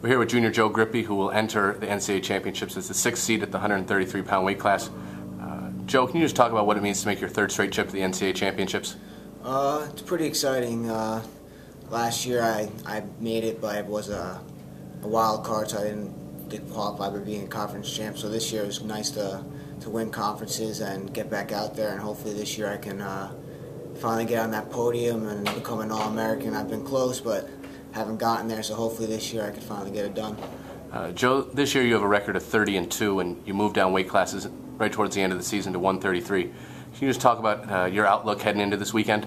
We're here with junior Joe Grippy, who will enter the NCAA championships as the 6th seed at the 133-pound weight class. Joe, can you just talk about what it means to make your 3rd straight trip to the NCAA championships? It's pretty exciting. Last year I made it, but I was a wild card, so I didn't qualify by being a conference champ. So this year it was nice to win conferences and get back out there, and hopefully this year I can finally get on that podium and become an All-American. I've been close, but haven't gotten there, so hopefully this year I can finally get it done. Joe, this year you have a record of 30-2, and you moved down weight classes right towards the end of the season to 133. Can you just talk about your outlook heading into this weekend?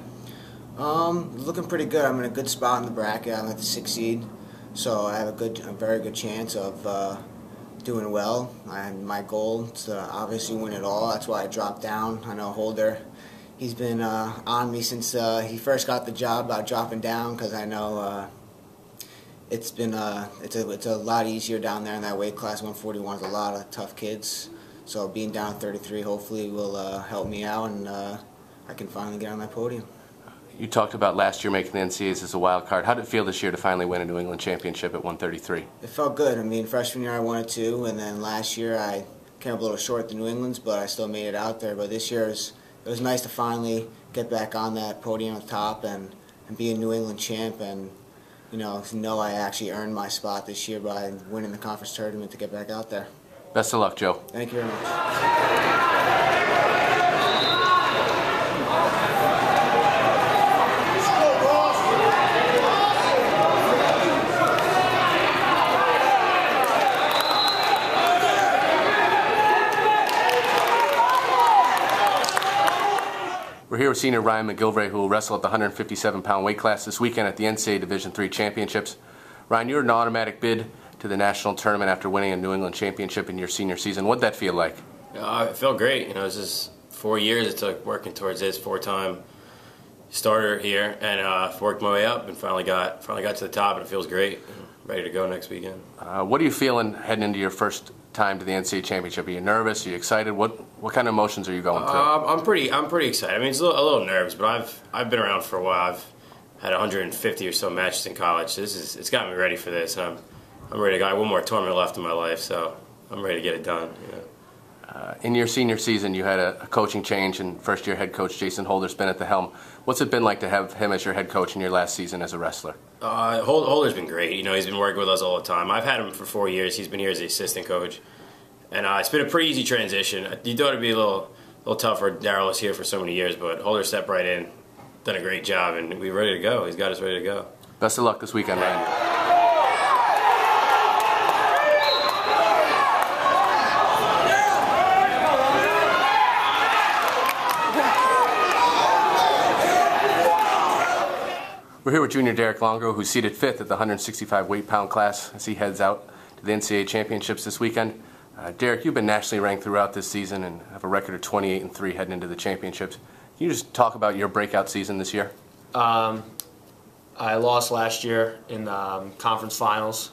Looking pretty good. I'm in a good spot in the bracket. I'm at the 6th seed, so I have a very good chance of doing well. My goal is to obviously win it all. That's why I dropped down. I know Holder, he's been on me since he first got the job about dropping down, because I know it's a lot easier down there in that weight class. 141 is a lot of tough kids. So being down at 33 hopefully will help me out, and I can finally get on that podium. You talked about last year making the NCAAs as a wild card. How did it feel this year to finally win a New England championship at 133? It felt good. I mean, freshman year I won it too, and then last year I came up a little short at the New Englands, but I still made it out there. But this year it was nice to finally get back on that podium at the top and be a New England champ, and know I actually earned my spot this year by winning the conference tournament to get back out there. Best of luck, Joe. Thank you very much. We're here with senior Ryan McGilvray, who will wrestle at the 157-pound weight class this weekend at the NCAA Division III Championships. Ryan, you're an automatic bid to the national tournament after winning a New England championship in your senior season. What'd that feel like? It felt great. It was just 4 years it took working towards this, 4-time starter here, and worked my way up and finally got to the top, and it feels great. Ready to go next weekend. What are you feeling heading into your first time to the NCAA championship? Are you nervous? Are you excited? What kind of emotions are you going through? I'm pretty excited. I mean, it's a little nervous, but I've been around for a while. I've had 150 or so matches in college. So it's got me ready for this. And I'm ready to go. I have one more tournament left in my life, so I'm ready to get it done. In your senior season, you had a coaching change, and first-year head coach Jason Holder's been at the helm. What's it been like to have him as your head coach in your last season as a wrestler? Holder's been great. He's been working with us all the time. I've had him for 4 years. He's been here as the assistant coach, and it's been a pretty easy transition. You thought it'd be a little tougher. Darryl was here for so many years, but Holder stepped right in, done a great job, and we're ready to go. He's got us ready to go. Best of luck this weekend, Ryan. We're here with junior Derrick Longo, who's seated 5th at the 165 weight-pound class as he heads out to the NCAA championships this weekend. Derrick, you've been nationally ranked throughout this season and have a record of 28-3 heading into the championships. Can you just talk about your breakout season this year? I lost last year in the conference finals,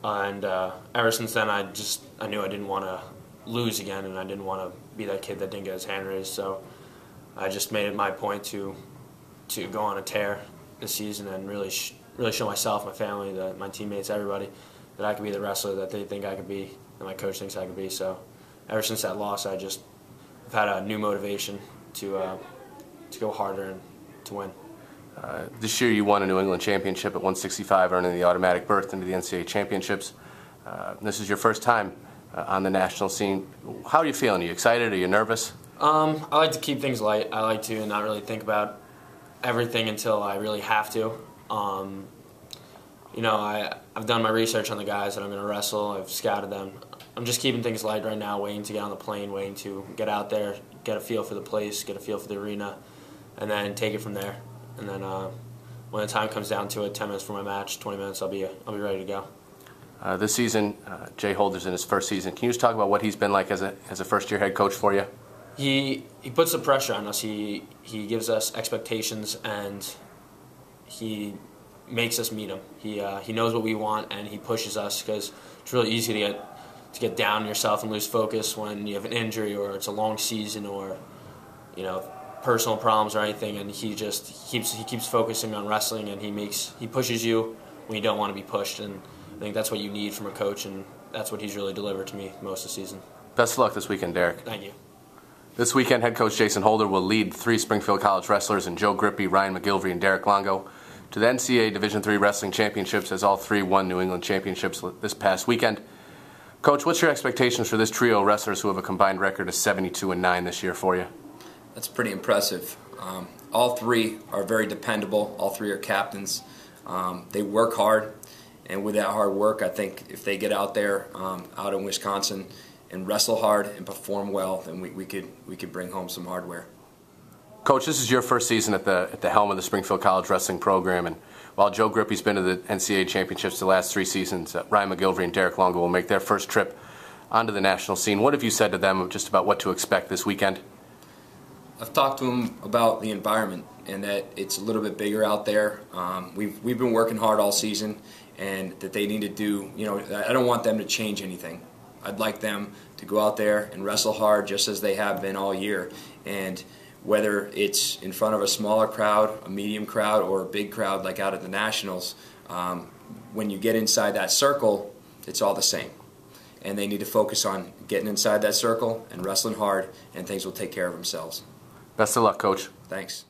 and ever since then I knew I didn't want to lose again, and I didn't want to be that kid that didn't get his hand raised. So I just made it my point to go on a tear this season and really show myself, my family, my teammates, everybody, that I could be the wrestler that they think I could be, and my coach thinks I could be. So ever since that loss, I've had a new motivation to go harder and to win. This year you won a New England championship at 165, earning the automatic berth into the NCAA championships. This is your first time on the national scene. How are you feeling? Are you excited? Are you nervous? I like to keep things light. I like to not really think about everything until I really have to. I've done my research on the guys that I'm going to wrestle. I've scouted them. I'm just keeping things light right now, waiting to get on the plane, waiting to get out there, get a feel for the place, get a feel for the arena, and then take it from there. And then when the time comes down to it, 10 minutes for my match, 20 minutes, I'll be ready to go. This season, Jay Holder's in his first season. Can you just talk about what he's been like as a first-year head coach for you? He puts the pressure on us. He gives us expectations, and he makes us meet him. He knows what we want, and he pushes us, because it's really easy to get down on yourself and lose focus when you have an injury or it's a long season or personal problems or anything. And he keeps focusing on wrestling, and he pushes you when you don't want to be pushed, and think that's what you need from a coach, and that's what he's really delivered to me most of the season. Best of luck this weekend, Derrick. Thank you. This weekend, head coach Jason Holder will lead 3 Springfield College wrestlers in Joe Grippy, Ryan McGilvray, and Derrick Longo to the NCAA Division III Wrestling Championships, as all 3 won New England championships this past weekend. Coach, what's your expectations for this trio of wrestlers who have a combined record of 72-9 this year for you? That's pretty impressive. All 3 are very dependable. All 3 are captains. They work hard, and with that hard work, I think if they get out there, out in Wisconsin, and wrestle hard and perform well, then we could bring home some hardware. Coach, this is your first season at the helm of the Springfield College wrestling program, and while Joe Grippy's been to the NCAA championships the last 3 seasons, Ryan McGilvray and Derrick Longo will make their first trip onto the national scene. What have you said to them just about what to expect this weekend? I've talked to them about the environment and that it's a little bit bigger out there. We've been working hard all season, and that they need to do, I don't want them to change anything. I'd like them to go out there and wrestle hard just as they have been all year. And whether it's in front of a smaller crowd, a medium crowd, or a big crowd like out at the Nationals, when you get inside that circle, it's all the same. And they need to focus on getting inside that circle and wrestling hard, and things will take care of themselves. Best of luck, Coach. Thanks.